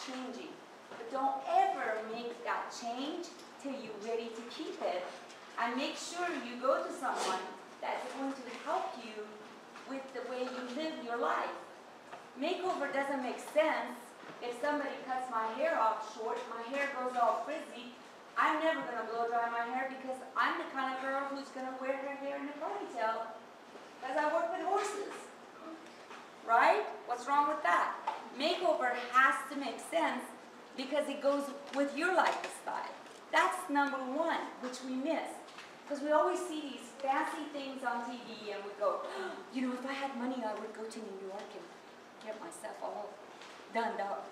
changing. But don't ever make that change till you're ready to keep it. And make sure you go to someone that's going to help you with the way you live your life. Makeover doesn't make sense if somebody cuts my hair off short, my hair goes all frizzy. I'm never going to blow dry my hair because I'm the kind of girl who's going to wear her hair in a ponytail because I work with horses. Right? What's wrong with that? Makeover has to make sense because it goes with your lifestyle. That's number one, which we miss. Because we always see these fancy things on TV and we go, you know, if I had money, I would go to New York and get myself all done up.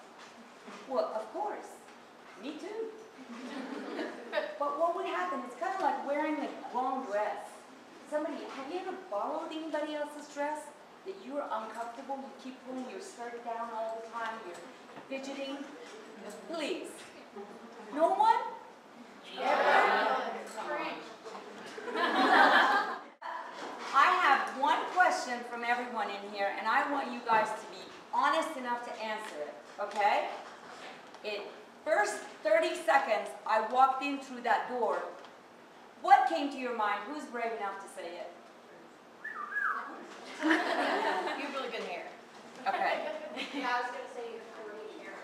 Well, of course. Me too. But what would happen? It's kind of like wearing the wrong dress. Somebody, have you ever borrowed anybody else's dress that you are uncomfortable? You keep pulling your skirt down all the time. You're fidgeting. Please. No one? Yeah. I have one question from everyone in here, and I want you guys to be honest enough to answer it, okay? First 30 seconds, I walked in through that door. What came to your mind? Who's brave enough to say it? You have really good hair. Okay. Yeah, I was going to say your curly hair.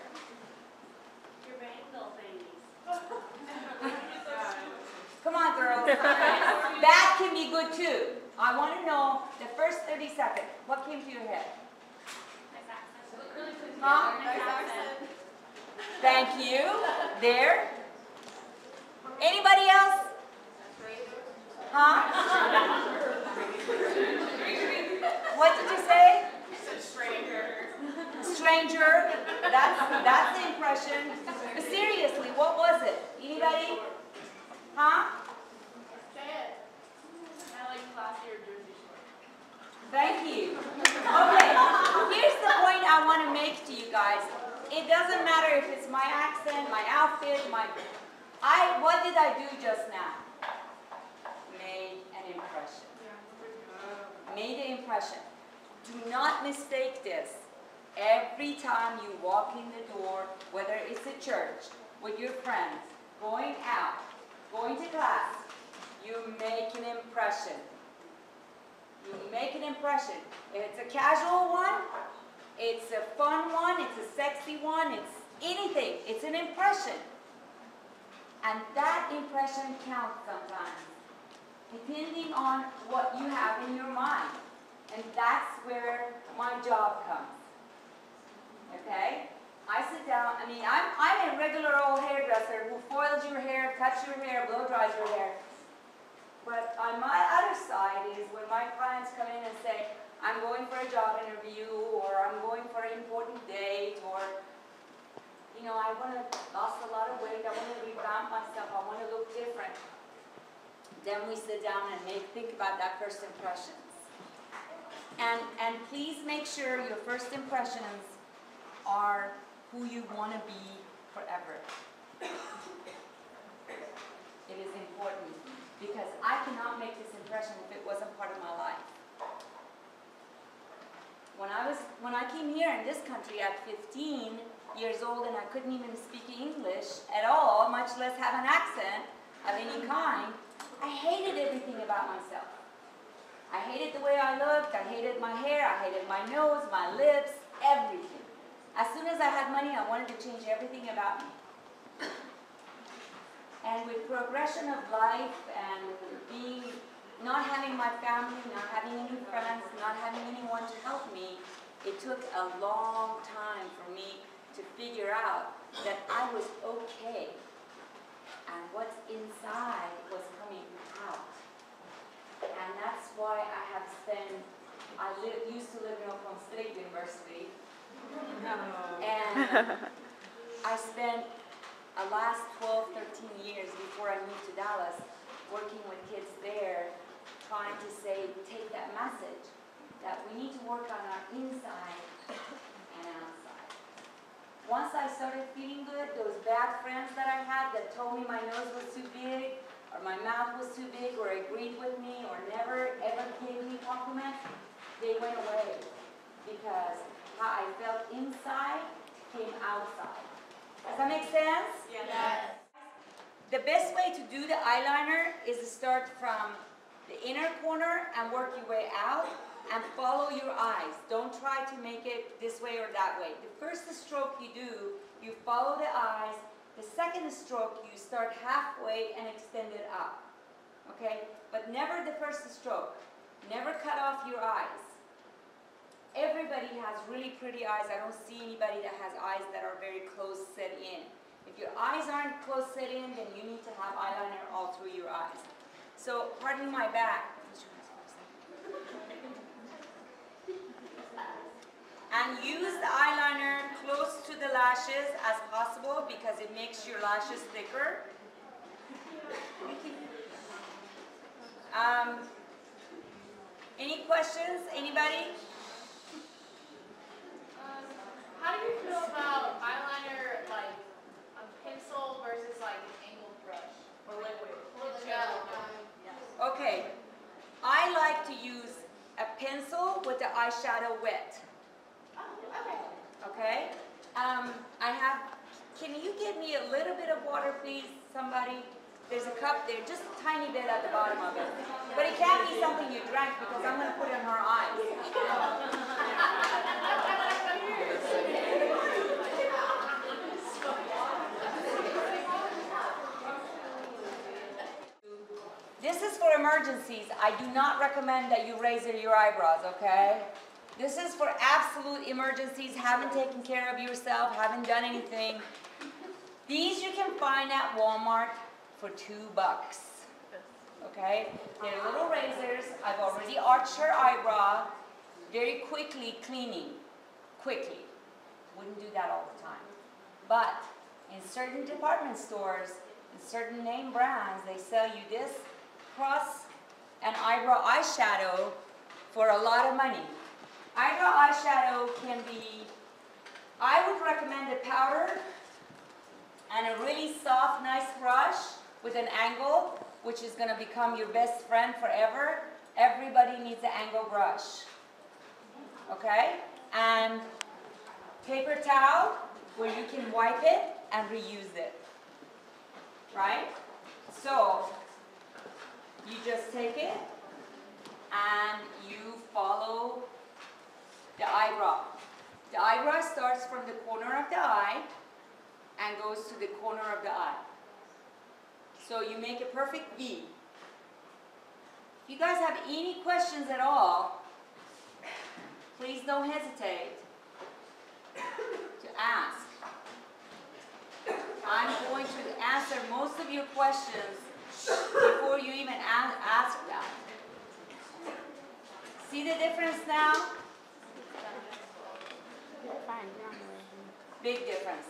Your bangle thingies. Come on, girls. That can be good too. I want to know the first 30 seconds. What came to your head? Nice accent. Huh? Nice accent. Thank you. There. Anybody else? Huh? What did you say? I said stranger. Stranger. That's the impression. But seriously, what was it? Anybody? Huh? Say it. I like classier Jersey Shore. Thank you. Okay. Here's the point I want to make to you guys. It doesn't matter if it's my accent, my outfit, what did I do just now? Made an impression. Made an impression. Do not mistake this. Every time you walk in the door, whether it's a church, with your friends, going out, going to class, you make an impression. You make an impression. If it's a casual one, it's a fun one, it's a sexy one, it's anything. It's an impression. And that impression counts sometimes, depending on what you have in your mind. And that's where my job comes. Okay? I sit down, I'm a regular old hairdresser who foils your hair, cuts your hair, blow dries your hair. But on my other side is when my clients come in and say, I'm going for a job interview, or I'm going for an important date, or, you know, I lost a lot of weight, I want to revamp myself, I want to look different. Then we sit down and think about that first impressions. And please make sure your first impressions are who you want to be forever. It is important because I cannot make this impression if it wasn't part of my life. When I came here in this country at 15 years old and I couldn't even speak English at all, much less have an accent of any kind, I hated everything about myself. I hated the way I looked, I hated my hair, I hated my nose, my lips, everything. As soon as I had money, I wanted to change everything about me. And with progression of life and not having my family, not having any friends, not having anyone to help me, it took a long time for me to figure out that I was okay. And what's inside was coming out. And that's why I used to live in Oklahoma State University. And I spent the last 12, 13 years before I moved to Dallas working with kids there, trying to take that message that we need to work on our inside and outside. Once I started feeling good, those bad friends that I had that told me my nose was too big, or my mouth was too big, or agreed with me, or never ever gave me compliments, they went away. Because how I felt inside came outside. Does that make sense? Yes. The best way to do the eyeliner is to start from the inner corner and work your way out and follow your eyes. Don't try to make it this way or that way. The first stroke you do, you follow the eyes. The second stroke, you start halfway and extend it up. Okay? But never the first stroke. Never cut off your eyes. Everybody has really pretty eyes. I don't see anybody that has eyes that are very close set in. If your eyes aren't close set in, then you need to have eyeliner all through your eyes. So, pardon my back. And use the eyeliner close to the lashes as possible because it makes your lashes thicker. Any questions? Anybody? How do you feel about eyeliner, like a pencil versus like an angled brush or liquid? Okay. I like to use a pencil with the eyeshadow wet. Oh, okay. Okay? Can you give me a little bit of water, please, somebody? There's a cup there, just a tiny bit at the bottom of it. But it can't be something you drank because I'm going to put it in her eyes. This is for emergencies. I do not recommend that you raise your eyebrows, okay? This is for absolute emergencies, haven't taken care of yourself, haven't done anything. These you can find at Walmart for $2. Okay? They're little razors. I've already arched her eyebrow. Very quickly cleaning. Quickly. Wouldn't do that all the time. But in certain department stores, in certain name brands, they sell you this cross and eyebrow eyeshadow for a lot of money. Eyebrow eyeshadow can be, I would recommend a powder and a really soft, nice brush with an angle, which is going to become your best friend forever. Everybody needs an angle brush. Okay? And paper towel where you can wipe it and reuse it. Right? So, you just take it and you follow the eyebrow. The eyebrow starts from the corner of the eye and goes to the corner of the eye. So you make a perfect V. If you guys have any questions at all, please don't hesitate to ask. I'm going to answer most of your questions before you even ask that. See the difference now? Big difference.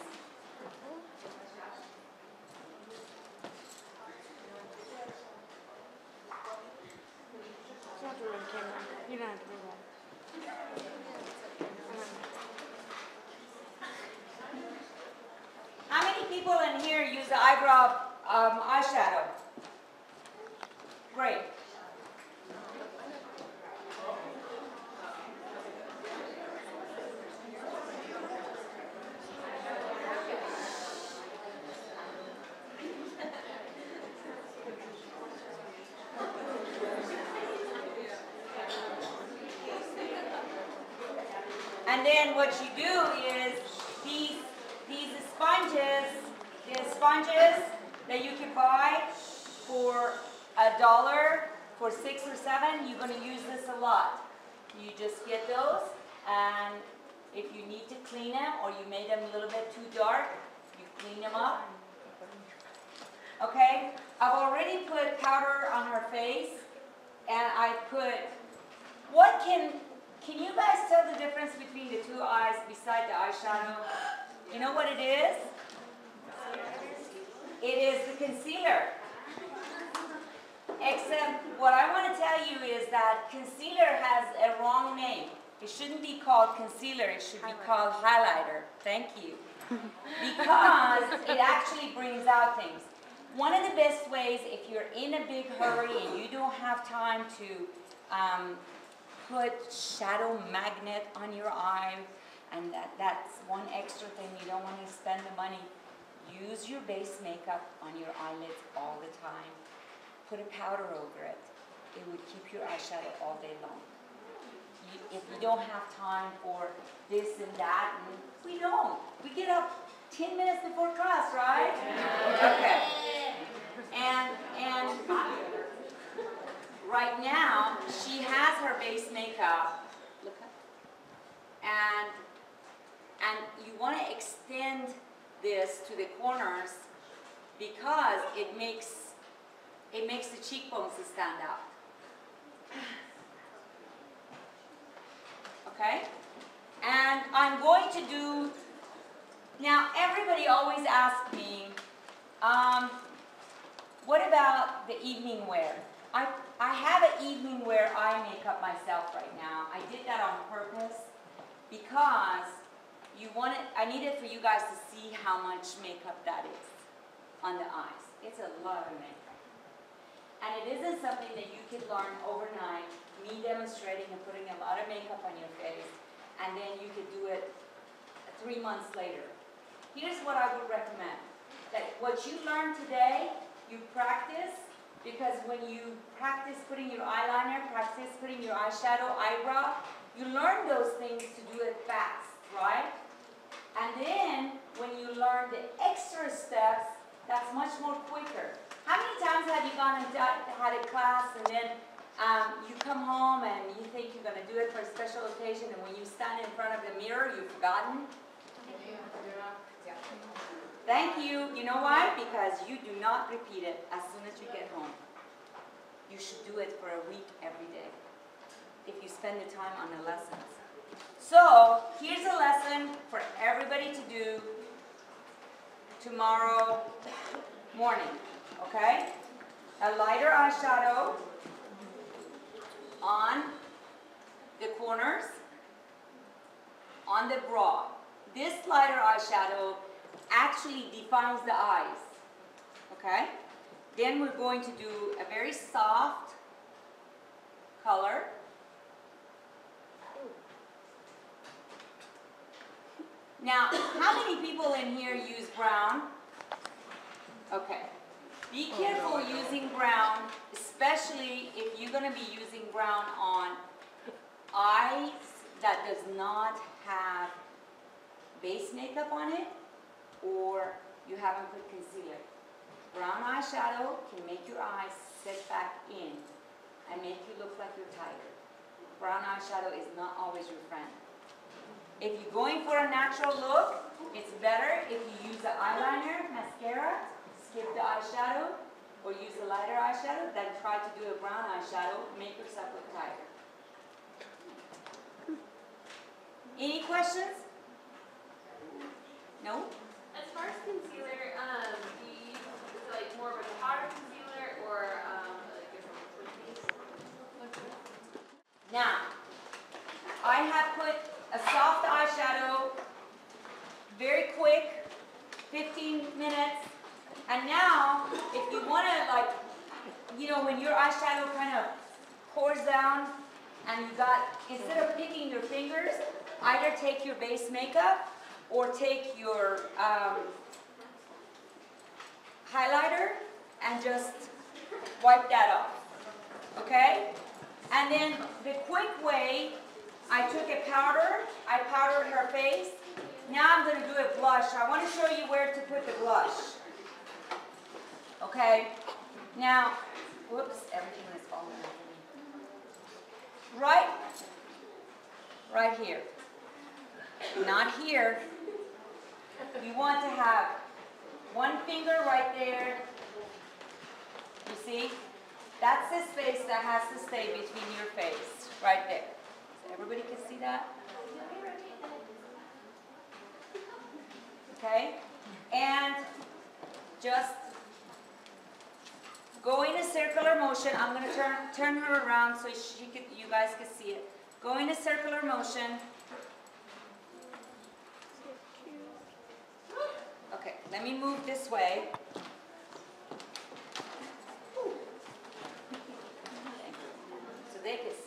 You don't have to do that. How many people in here use the eyebrow eyeshadow? Great. And then what you do is these sponges that you can buy for $1 for 6 or 7, you're going to use this a lot. You just get those, and if you need to clean them or you made them a little bit too dark, you clean them up. Okay? I've already put powder on her face, and I put, can you guys tell the difference between the two eyes beside the eyeshadow? You know what it is? It is the concealer. Except what I want to tell you is that concealer has a wrong name. It shouldn't be called concealer, it should be called highlighter. Thank you. Because it actually brings out things. One of the best ways, if you're in a big hurry and you don't have time to put shadow magnet on your eye, and that's one extra thing, you don't want to spend the money. use your base makeup on your eyelids all the time. Put a powder over it. It would keep your eyeshadow all day long. If you don't have time for this and that, and we don't. We get up 10 minutes before class, right? Okay. And right now, she has her base makeup. Look up. And you want to extend this to the corners because it makes the cheekbones stand out. Okay? And I'm going to do, now everybody always asks me, what about the evening wear? I have an evening wear eye makeup myself right now. I did that on purpose because I needed for you guys to see how much makeup that is on the eyes. It's a lot of makeup. And it isn't something that you can learn overnight, me demonstrating and putting a lot of makeup on your face, and then you could do it 3 months later. Here's what I would recommend. That what you learn today, you practice, because when you practice putting your eyeliner, practice putting your eyeshadow, eyebrow, you learn those things to do it fast, right? And then, when you learn the extra steps, that's much more quicker. How many times have you gone and had a class and then you come home and you think you're going to do it for a special occasion, and when you stand in front of the mirror, you've forgotten? Thank you. You know why? Because you do not repeat it as soon as you get home. You should do it for a week every day if you spend the time on the lessons. So, here's a lesson for everybody to do tomorrow morning, okay? A lighter eyeshadow on the corners, on the brow. This lighter eyeshadow actually defines the eyes, okay? Then we're going to do a very soft color. Now, how many people in here use brown? Okay. Be careful using brown, especially if you're going to be using brown on eyes that does not have base makeup on it, or you haven't put concealer. Brown eyeshadow can make your eyes set back in and make you look like you're tired. Brown eyeshadow is not always your friend. If you're going for a natural look, it's better if you use the eyeliner, mascara, skip the eyeshadow, or use a lighter eyeshadow, than try to do a brown eyeshadow, make yourself look tired. Any questions? No? As far as concealer, do you use like more of a powder concealer or like different liquids? Now, I have put a soft eyeshadow, very quick, 15 minutes. And now, if you want to, like, you know, when your eyeshadow kind of pours down and you got, instead of picking your fingers, either take your base makeup or take your highlighter and just wipe that off, okay? And then the quick way, I took a powder, I powdered her face. Now I'm going to do a blush. I want to show you where to put the blush. Okay? Now, whoops, everything is falling off of me. Right here. Not here. You want to have one finger right there. You see? That's the space that has to stay between your face. Right there. So everybody can see that? Okay? And just go in a circular motion. I'm going to turn her around so you guys can see it. Go in a circular motion. Okay, let me move this way. So they can see.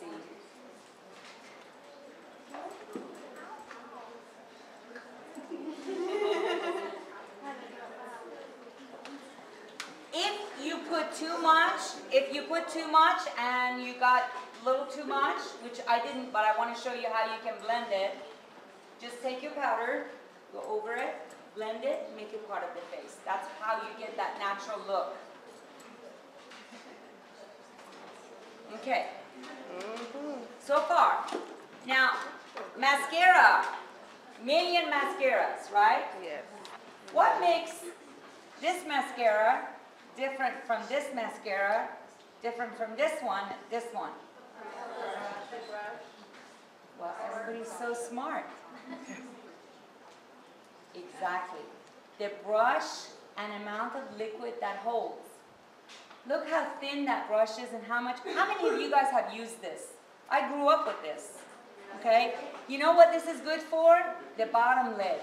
too much, if you put too much and you got a little too much, which I didn't, but I want to show you how you can blend it. Just take your powder, go over it, blend it, make it part of the face. That's how you get that natural look. Okay. So far. Now, mascara. Million mascaras, right? Yes. What makes this mascara different from this mascara, different from this one? Well, everybody's so smart. Exactly. The brush and amount of liquid that holds. Look how thin that brush is and how many of you guys have used this? I grew up with this. Okay? You know what this is good for? The bottom lids.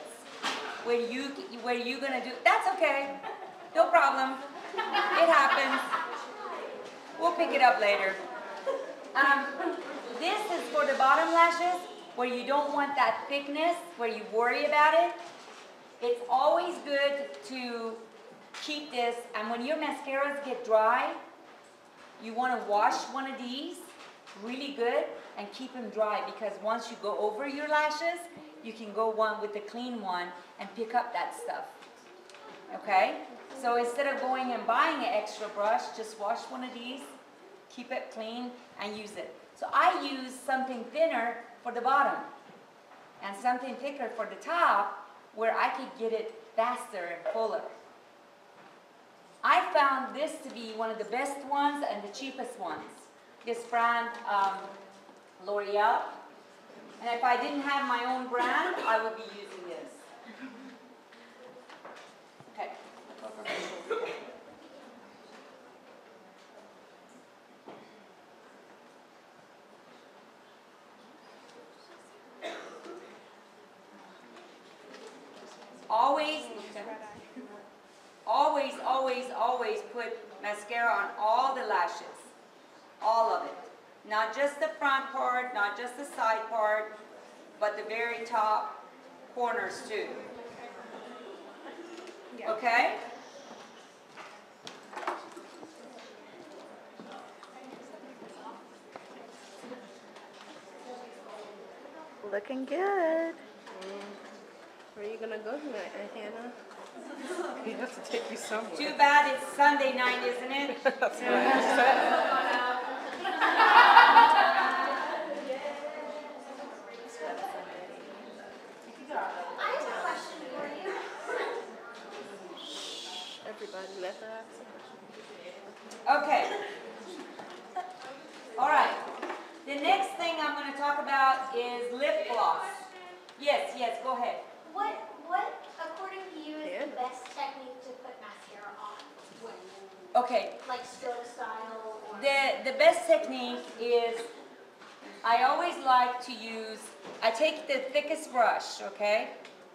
Where you gonna do, that's okay. No problem. It happens. We'll pick it up later. This is for the bottom lashes where you don't want that thickness, where you worry about it. It's always good to keep this, and when your mascaras get dry, you want to wash one of these really good and keep them dry, because once you go over your lashes, you can go one with the clean one and pick up that stuff. Okay? So instead of going and buying an extra brush, just wash one of these, keep it clean, and use it. So I use something thinner for the bottom and something thicker for the top, where I could get it faster and fuller. I found this to be one of the best ones and the cheapest ones. This brand, L'Oreal. And if I didn't have my own brand, I would be using this. Okay. Always put mascara on all the lashes. All of it. Not just the front part, not just the side part, but the very top corners too. Okay? Looking good. Where are you gonna go tonight, Hannah? He has to take you somewhere. Too bad it's Sunday night, isn't it? That's what I said. I have a question for you. Everybody let her ask. Okay. All right. The next thing I'm going to talk about is lip gloss. Yes, go ahead. What, according to you, is the best technique to put mascara on? Okay. Like stroke style? Or... The best technique is, I always like to use, I take the thickest brush, okay?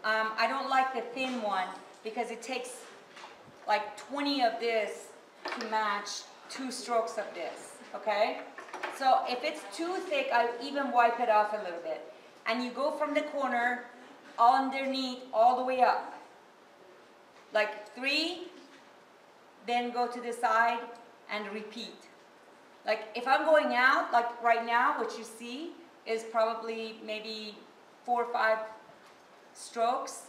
I don't like the thin one because it takes like 20 of this to match 2 strokes of this, okay? So if it's too thick, I even wipe it off a little bit. And you go from the corner underneath all the way up. Like 3, then go to the side and repeat. Like if I'm going out, like right now, what you see is probably maybe 4 or 5 strokes,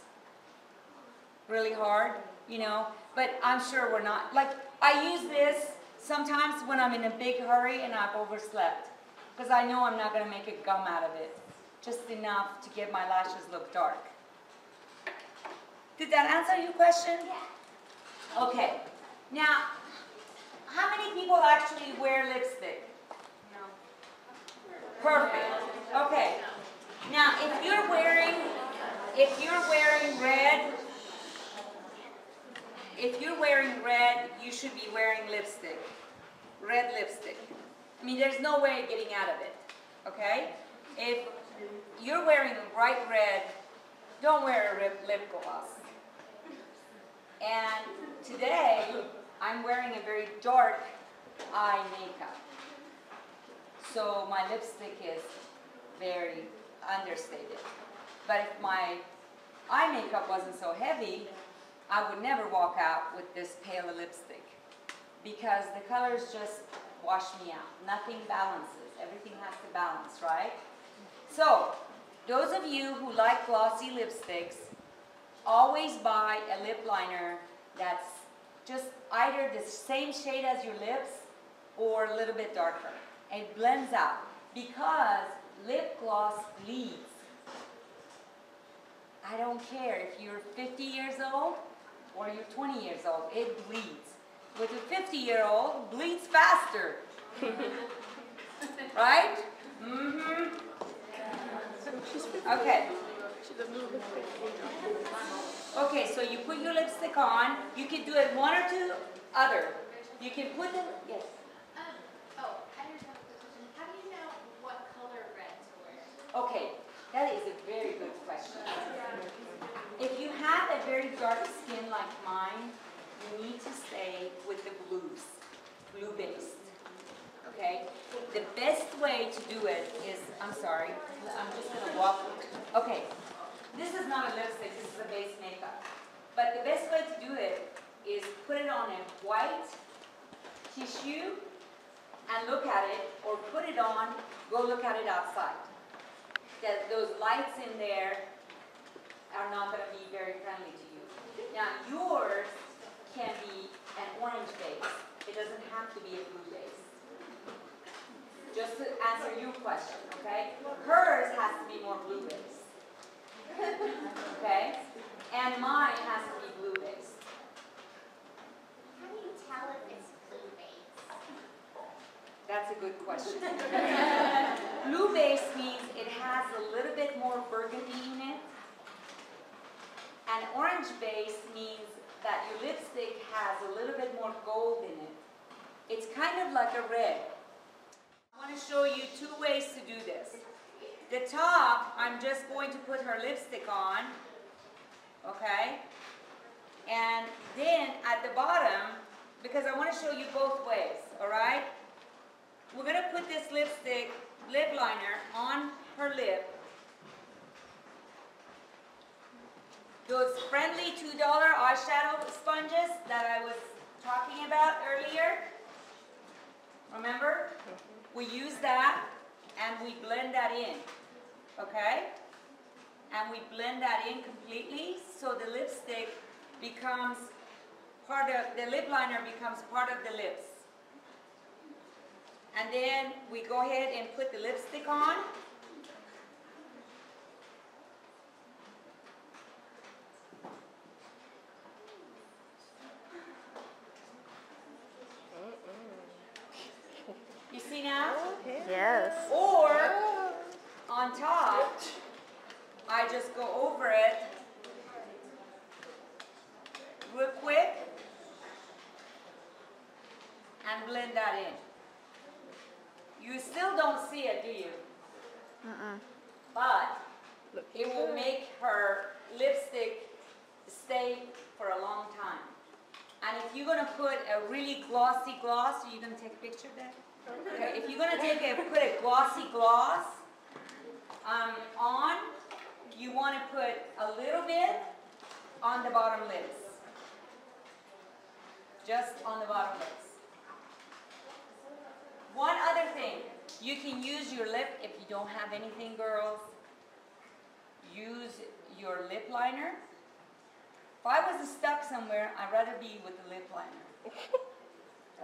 really hard, you know, but I'm sure we're not. Like I use this sometimes when I'm in a big hurry and I've overslept, because I know I'm not going to make a gum out of it, just enough to get my lashes look dark. Did that answer your question? Yeah. Okay. Now, how many people actually wear lipstick? No. Perfect. Okay. Now, if you're wearing red, you should be wearing lipstick. Red lipstick. I mean, there's no way of getting out of it. Okay? If you're wearing bright red, don't wear a lip gloss. And today, I'm wearing a very dark eye makeup. So my lipstick is very understated. But if my eye makeup wasn't so heavy, I would never walk out with this pale lipstick. because the colors just wash me out. Nothing balances. Everything has to balance, right? So, those of you who like glossy lipsticks, always buy a lip liner that's just either the same shade as your lips or a little bit darker. It blends out because lip gloss bleeds. I don't care if you're 50 years old or you're 20 years old, it bleeds. With a 50-year-old, bleeds faster. Right? Mm-hmm. Okay. Okay, so you put your lipstick on. You can do it one or two other. You can put it, yes. I just have a question. How do you know what color red to wear? Okay, that is a very good question. If you have a very dark skin like mine, you need to stay with the blues, blue-based. Okay? The best way to do it is, I'm sorry, I'm just going to walk. Okay, this is not a lipstick, this is a base makeup. But the best way to do it is put it on a white tissue and look at it, or put it on, go look at it outside. Those lights in there are not going to be very friendly to you. Now, yours can be an orange base. It doesn't have to be a blue base. Just to answer your question, okay? Hers has to be more blue base. Okay? And mine has to be blue base. How do you tell if it's blue base? That's a good question. Blue base means it has a little bit more burgundy in it. And orange base means that your lipstick has a little bit more gold in it. It's kind of like a red. I want to show you two ways to do this. The top, I'm just going to put her lipstick on, okay? And then at the bottom, because I want to show you both ways, all right? We're going to put this lipstick, lip liner, on her lip. Those friendly $2 eyeshadow sponges that I was talking about earlier, remember? We use that and we blend that in, okay? And we blend that in completely so the lipstick becomes part of, the lip liner becomes part of the lips. And then we go ahead and put the lipstick on. You see now? Yes. Or on top, I just go over it real quick and blend that in. You still don't see it, do you? But it will make her lipstick stay for a long time. And if you're going to put a really glossy gloss, are you going to take a picture of that? Okay, if you're going to put a glossy gloss on, you want to put a little bit on the bottom lips. Just on the bottom lips. One other thing, you can use your lip if you don't have anything, girls. Use your lip liner. If I was stuck somewhere, I'd rather be with the lip liner.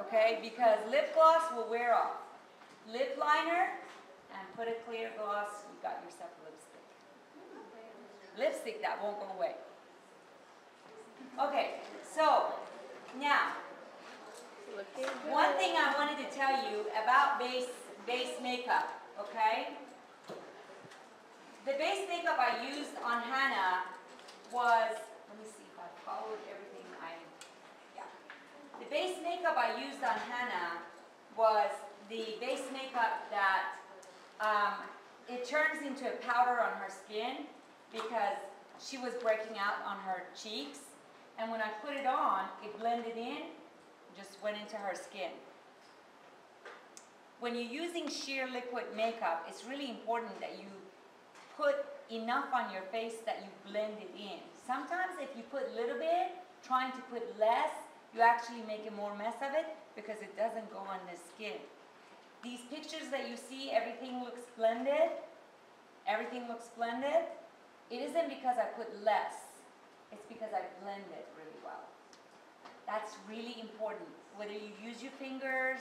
Okay, because lip gloss will wear off. Lip liner and put a clear gloss, you got yourself a lipstick. Lipstick that won't go away. Okay, so now, one thing I wanted to tell you about base makeup, okay? The base makeup I used on Hannah was, let me see if I followed everything The base makeup I used on Hannah was the base makeup that it turns into a powder on her skin because she was breaking out on her cheeks. And when I put it on, it blended in, just went into her skin. When you're using sheer liquid makeup, it's really important that you put enough on your face that you blend it in. Sometimes if you put a little bit, trying to put less, you actually make a more mess of it because it doesn't go on the skin. These pictures that you see, everything looks splendid. Everything looks splendid. It isn't because I put less. It's because I blend it really well. That's really important. Whether you use your fingers,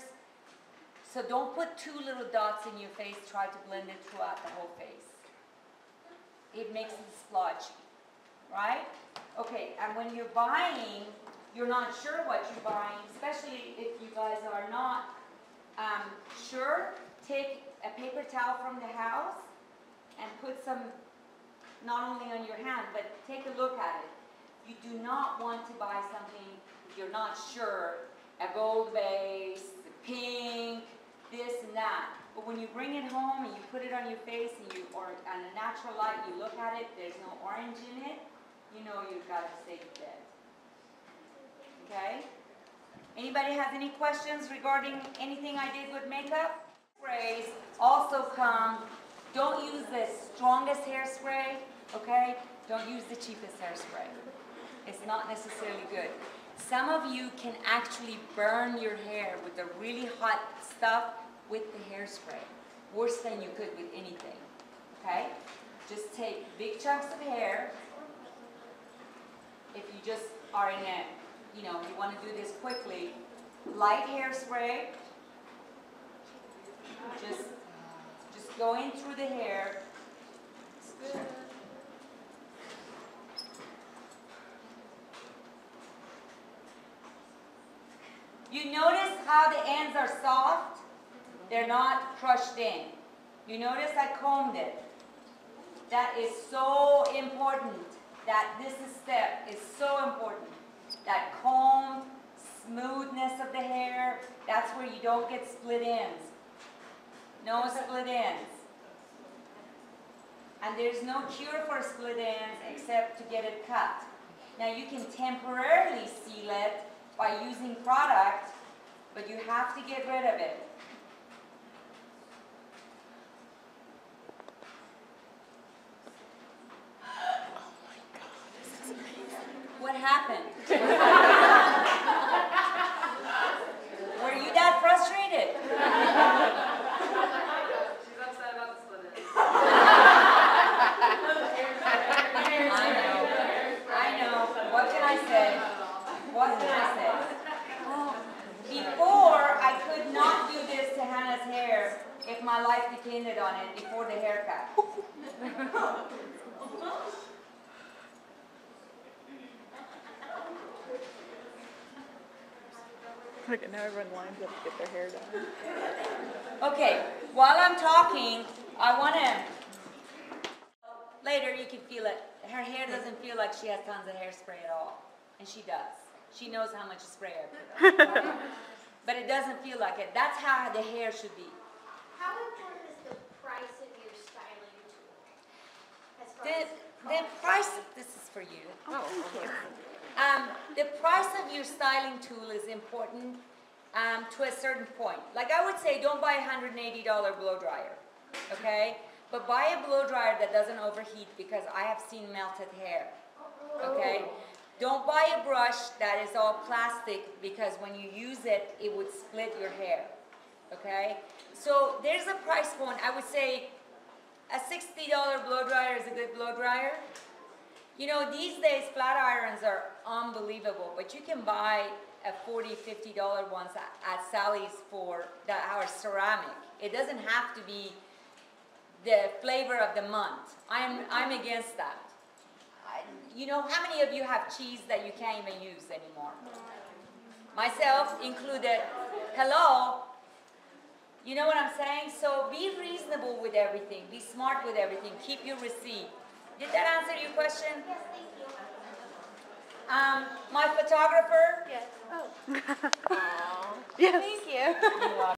so don't put too little dots in your face. Try to blend it throughout the whole face. It makes it splotchy, right? Okay, and when you're buying, you're not sure what you're buying, especially if you guys are not sure, take a paper towel from the house and put some, not only on your hand, but take a look at it. You do not want to buy something you're not sure, a gold base, pink, this and that. But when you bring it home and you put it on your face and or on a natural light, you look at it, there's no orange in it, you know you've got a safe bet. Okay? Anybody has any questions regarding anything I did with makeup? Sprays also come, don't use the strongest hairspray, okay? Don't use the cheapest hairspray. It's not necessarily good. Some of you can actually burn your hair with the really hot stuff with the hairspray. Worse than you could with anything, okay? Just take big chunks of hair. If you just are in a, you want to do this quickly, light hairspray, just going through the hair. You notice how the ends are soft? They're not crushed in. You notice I combed it. That is so important. This step is so important. That comb, smoothness of the hair, that's where you don't get split ends. No split ends. And there's no cure for split ends except to get it cut. Now you can temporarily seal it by using product, but you have to get rid of it. What happened? Were you that frustrated? She's upset about the split ends. I know. What can I say? What can I say? Before, I could not do this to Hannah's hair if my life depended on it before the haircut. Okay, now everyone lines up to get their hair done. Okay, while I'm talking, I want to, later you can feel it. Her hair doesn't feel like she has tons of hairspray at all. And she does. She knows how much spray I put on. But it doesn't feel like it. That's how the hair should be. How important is the price of your styling tool? As far as The price, this is for you. Oh, thank you. The price of your styling tool is important to a certain point. Like I would say, don't buy a $180 blow dryer, okay? But buy a blow dryer that doesn't overheat because I have seen melted hair, okay? Don't buy a brush that is all plastic because when you use it, it would split your hair, okay? So there's a price point. I would say a $60 blow dryer is a good blow dryer. You know, these days flat irons are unbelievable, but you can buy a $40, $50 ones at Sally's that are ceramic. It doesn't have to be the flavor of the month. I'm against that. You know, how many of you have cheese that you can't even use anymore? Myself included. Hello? You know what I'm saying? So be reasonable with everything. Be smart with everything. Keep your receipt. Did that answer your question? Yes, thank you. My photographer? Yes. Oh. Yes. Thank you.